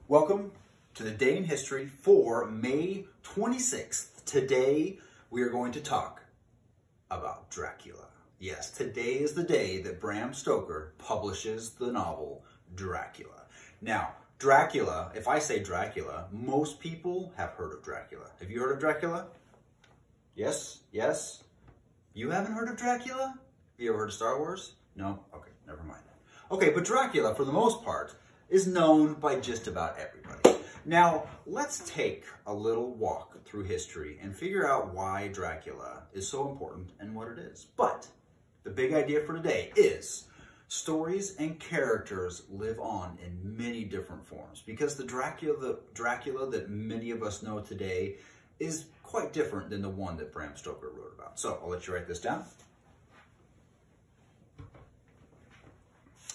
Welcome to the Day in History for May 26th. Today, we are going to talk about Dracula. Yes, today is the day that Bram Stoker publishes the novel Dracula. Now, Dracula, if I say Dracula, most people have heard of Dracula. Have you heard of Dracula? Yes? Yes? You haven't heard of Dracula? Have you ever heard of Star Wars? No? Okay, never mind. Okay, but Dracula, for the most part, is known by just about everybody. Now, let's take a little walk through history and figure out why Dracula is so important and what it is. But the big idea for today is stories and characters live on in many different forms, because the Dracula that many of us know today is quite different than the one that Bram Stoker wrote about. So I'll let you write this down.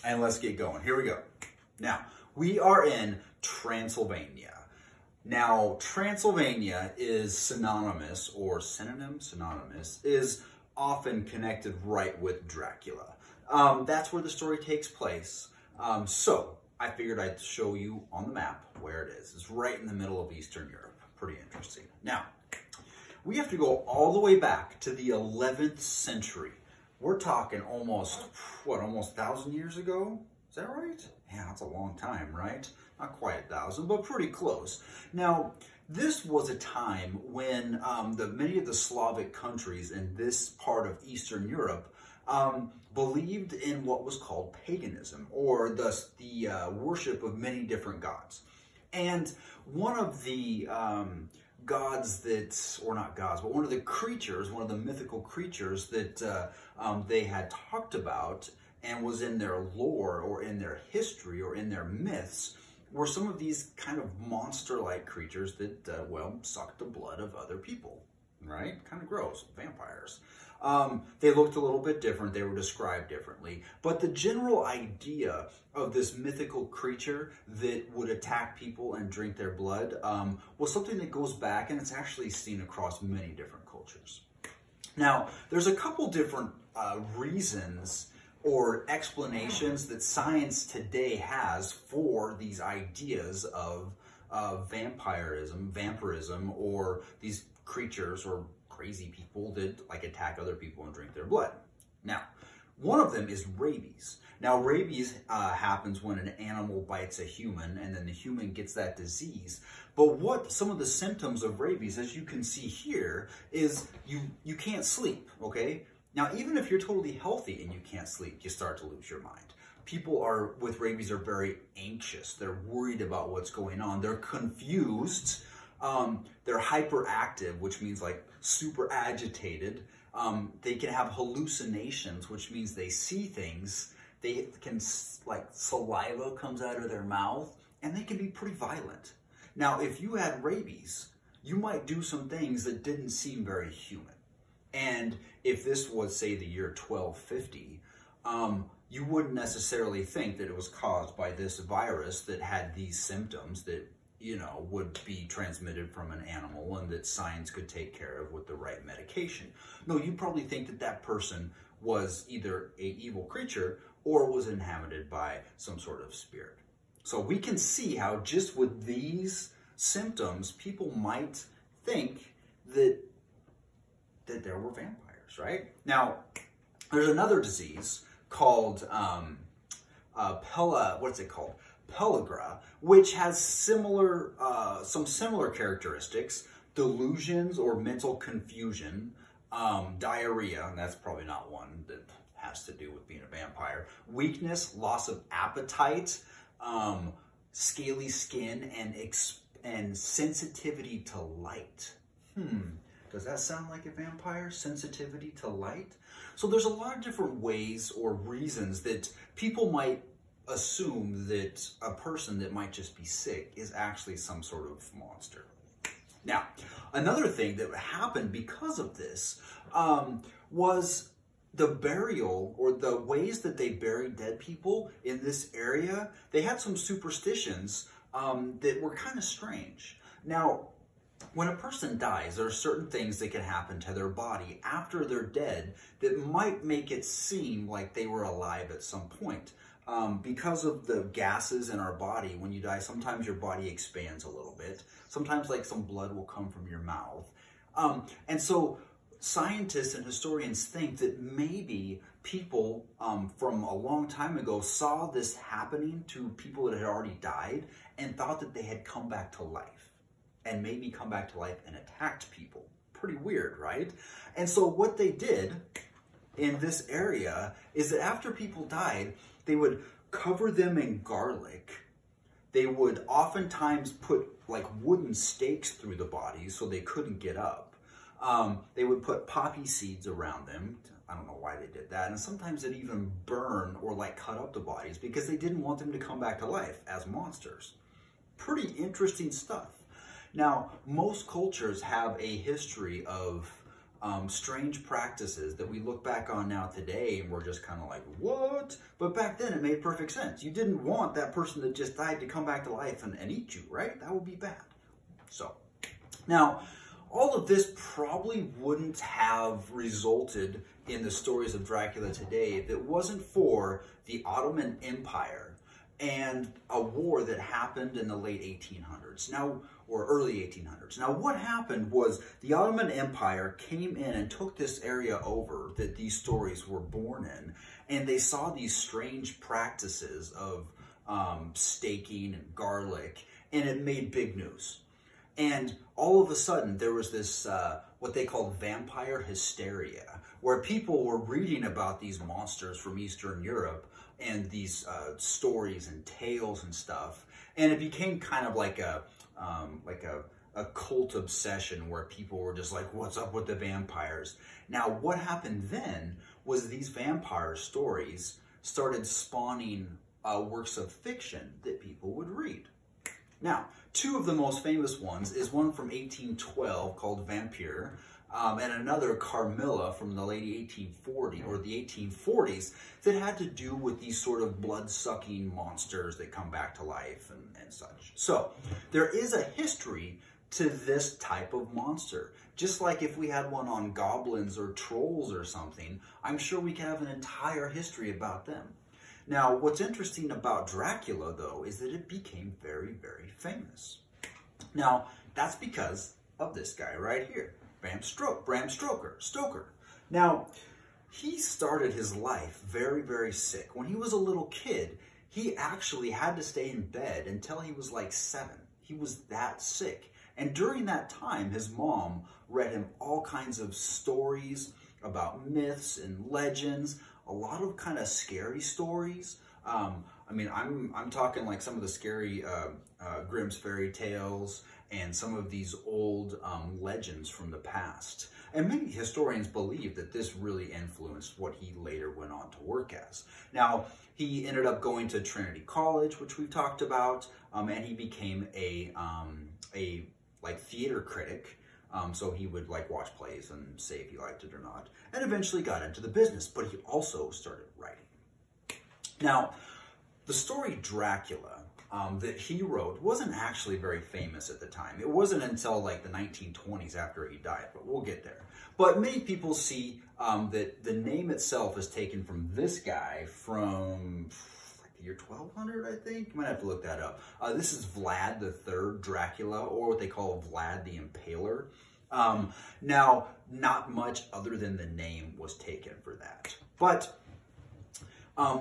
And let's get going. Here we go. Now, we are in Transylvania. Now, Transylvania is synonymous, or synonymous, is often connected right with Dracula. That's where the story takes place. So, I figured I'd show you on the map where it is. It's right in the middle of Eastern Europe. Pretty interesting. Now, we have to go all the way back to the 11th century. We're talking almost 1,000 years ago? Is that right? Yeah, that's a long time, right? Not quite 1,000, but pretty close. Now, this was a time when many of the Slavic countries in this part of Eastern Europe believed in what was called paganism, or the worship of many different gods. And one of the gods that, or not gods, but one of the creatures, one of the mythical creatures that they had talked about and was in their lore or in their history or in their myths were some of these kind of monster-like creatures that, sucked the blood of other people, right? Kind of gross, vampires. They looked a little bit different. They were described differently. But the general idea of this mythical creature that would attack people and drink their blood was something that goes back, and it's actually seen across many different cultures. Now, there's a couple different reasons or explanations that science today has for these ideas of vampirism, or these creatures or crazy people that attack other people and drink their blood. Now, one of them is rabies. Now, rabies happens when an animal bites a human, and then the human gets that disease. But what some of the symptoms of rabies, as you can see here, is you can't sleep, okay? Now, even if you're totally healthy and you can't sleep, you start to lose your mind. People with rabies are very anxious. They're worried about what's going on. They're confused. They're hyperactive, which means super agitated. They can have hallucinations, which means they see things. They can, saliva comes out of their mouth, and they can be pretty violent. Now, if you had rabies, you might do some things that didn't seem very human. And if this was, say, the year 1250, you wouldn't necessarily think that it was caused by this virus that had these symptoms that, would be transmitted from an animal and that science could take care of with the right medication. No, you probably think that that person was either an evil creature or was inhabited by some sort of spirit. So we can see how just with these symptoms, people might think that there were vampires, right? Now, there's another disease called pellagra, which has some similar characteristics: delusions or mental confusion, diarrhea, and that's probably not one that has to do with being a vampire, weakness, loss of appetite, scaly skin, and sensitivity to light. Does that sound like a vampire? Sensitivity to light? So there's a lot of different ways or reasons that people might assume that a person that might just be sick is actually some sort of monster. Now, another thing that happened because of this was the burial, or the ways that they buried dead people in this area. They had some superstitions that were kind of strange. Now, when a person dies, there are certain things that can happen to their body after they're dead that might make it seem like they were alive at some point. because of the gases in our body, when you die, sometimes your body expands a little bit. Sometimes like some blood will come from your mouth. And so scientists and historians think that maybe people from a long time ago saw this happening to people that had already died and thought that they had come back to life, and maybe come back to life and attacked people. Pretty weird, right? And so what they did in this area is that after people died, they would cover them in garlic. They would oftentimes put like wooden stakes through the bodies so they couldn't get up. They would put poppy seeds around them. I don't know why they did that. And sometimes they'd even burn or like cut up the bodies because they didn't want them to come back to life as monsters. Pretty interesting stuff. Now, most cultures have a history of strange practices that we look back on now today and we're just kind of like, what? But back then it made perfect sense. You didn't want that person that just died to come back to life and eat you, right? That would be bad. So, now, all of this probably wouldn't have resulted in the stories of Dracula today if it wasn't for the Ottoman Empire and a war that happened in the late 1800s. Now, or early 1800s. Now, what happened was the Ottoman Empire came in and took this area over that these stories were born in, and they saw these strange practices of staking and garlic, and it made big news. And all of a sudden, there was this, what they called vampire hysteria, where people were reading about these monsters from Eastern Europe and these stories and tales and stuff. And it became kind of like a cult obsession where people were just like, what's up with the vampires? Now, what happened then was these vampire stories started spawning works of fiction that people would read. Now, two of the most famous ones is one from 1812 called Vampire, and another, Carmilla, from the late 1840s or the 1840s, that had to do with these sort of blood-sucking monsters that come back to life and such. So, there is a history to this type of monster. Just like if we had one on goblins or trolls or something, I'm sure we could have an entire history about them. Now, what's interesting about Dracula, though, is that it became very, very famous. Now, that's because of this guy right here, Bram Stoker. Now, he started his life very, very sick. When he was a little kid, he actually had to stay in bed until he was like 7. He was that sick. And during that time, his mom read him all kinds of stories about myths and legends, a lot of kind of scary stories. I mean, I'm talking like some of the scary Grimm's fairy tales and some of these old legends from the past. And many historians believe that this really influenced what he later went on to work as. Now, he ended up going to Trinity College, which we've talked about, and he became a like theater critic. So he would like watch plays and say if he liked it or not, and eventually got into the business, but he also started writing. Now, the story Dracula that he wrote wasn't actually very famous at the time. It wasn't until like the 1920s after he died, but we'll get there. But many people see that the name itself is taken from this guy from like the year 1200, I think. You might have to look that up. This is Vlad III Dracula, or what they call Vlad the Impaler. Now, not much other than the name was taken for that. But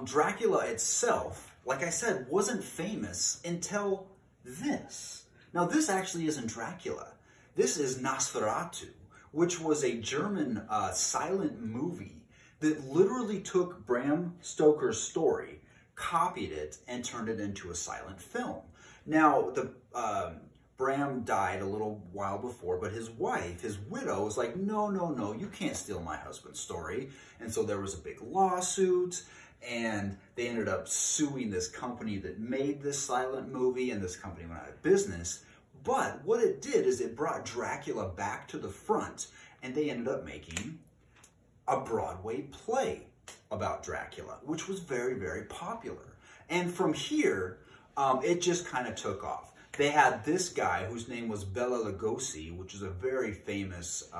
Dracula itself, like I said, wasn't famous until this. Now, this actually isn't Dracula. This is Nosferatu, which was a German silent movie that literally took Bram Stoker's story, copied it, and turned it into a silent film. Now, Bram died a little while before, but his wife, his widow, was like, no, you can't steal my husband's story. And so there was a big lawsuit, and they ended up suing this company that made this silent movie, and this company went out of business. But what it did is it brought Dracula back to the front, and they ended up making a Broadway play about Dracula, which was very, very popular. And from here, it just kind of took off. They had this guy whose name was Bela Lugosi, which is a very famous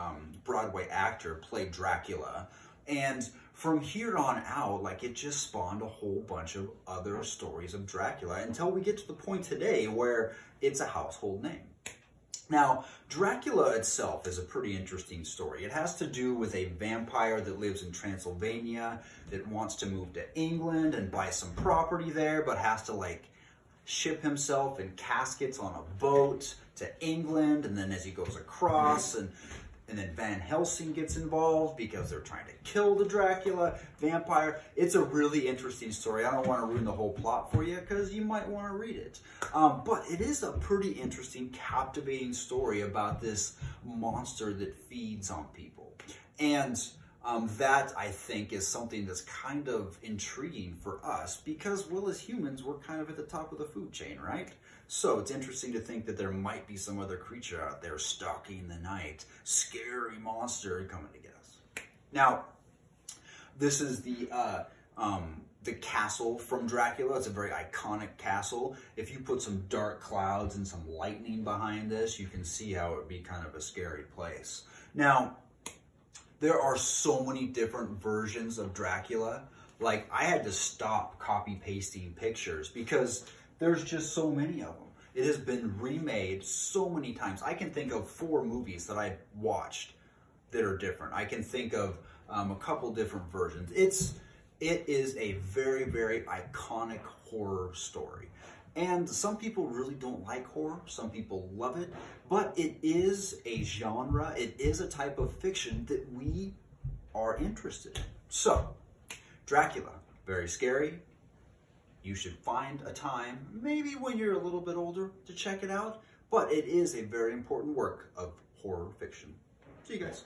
Broadway actor, played Dracula. And from here on out, like, it just spawned a whole bunch of other stories of Dracula until we get to the point today where it's a household name. Now, Dracula itself is a pretty interesting story. It has to do with a vampire that lives in Transylvania that wants to move to England and buy some property there, but has to, like, ship himself in caskets on a boat to England, and then as he goes across, and then Van Helsing gets involved because they're trying to kill the Dracula vampire. It's a really interesting story. I don't want to ruin the whole plot for you because you might want to read it. But it is a pretty interesting, captivating story about this monster that feeds on people. And that, I think, is something that's kind of intriguing for us because, well, as humans, we're kind of at the top of the food chain, right? So it's interesting to think that there might be some other creature out there stalking the night, scary monster coming to get us. Now, this is the castle from Dracula. It's a very iconic castle. If you put some dark clouds and some lightning behind this, you can see how it would be kind of a scary place. Now, there are so many different versions of Dracula. Like, I had to stop copy-pasting pictures because there's just so many of them. It has been remade so many times. I can think of 4 movies that I've watched that are different. I can think of a couple different versions. It is a very, very iconic horror story. And some people really don't like horror. Some people love it. But it is a genre. It is a type of fiction that we are interested in. So, Dracula, very scary. You should find a time, maybe when you're a little bit older, to check it out. But it is a very important work of horror fiction. See you guys.